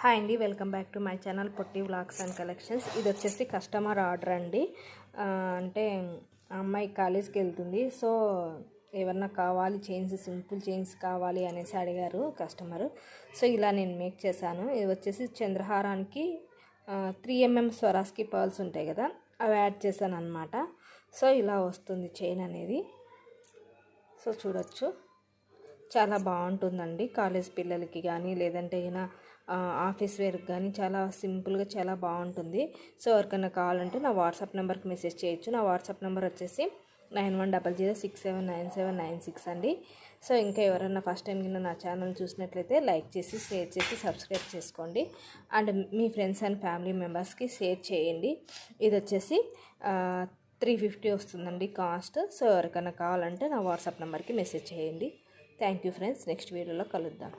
Hi అండి, welcome back to my channel Potti vlogs and collections. ఇది వచ్చేసి customer order అండి. అంటే అమ్మాయి కాలేజ్కి వెళ్తుంది. సో ఏమన్నా కావాలి, చైన్స్, సింపుల్ చైన్స్ కావాలి అనేసి అడిగారు కస్టమరు. సో ఇలా నేను మేక్ చేశాను. ఇది వచ్చేసి చంద్రహారానికి 3mm స్వరాస్కి పర్ల్స్ ఉంటాయి కదా, అవి యాడ్ చేశాను అనమాట. సో ఇలా వస్తుంది చైన్ అనేది. సో చూడొచ్చు, చాలా బాగుంటుందండి కాలేజ్ పిల్లలకి కానీ, లేదంటే అయినా ఆఫీస్ వేర్కి కానీ చాలా సింపుల్గా చాలా బాగుంటుంది. సో ఎవరికైనా కావాలంటే నా వాట్సాప్ నెంబర్కి మెసేజ్ చేయొచ్చు. నా వాట్సాప్ నెంబర్ వచ్చేసి 9100679796 అండి. సో ఇంకా ఎవరైనా ఫస్ట్ టైం కింద నా ఛానల్ చూసినట్లయితే లైక్ చేసి, షేర్ చేసి, సబ్స్క్రైబ్ చేసుకోండి. And me friends and family మెంబర్స్కి షేర్ చేయండి. ఇది వచ్చేసి 350 వస్తుందండి కాస్ట్. సో ఎవరికైనా కావాలంటే నా వాట్సాప్ నెంబర్కి మెసేజ్ చేయండి. Thank you friends. నెక్స్ట్ వీడియోలో కలుద్దాం.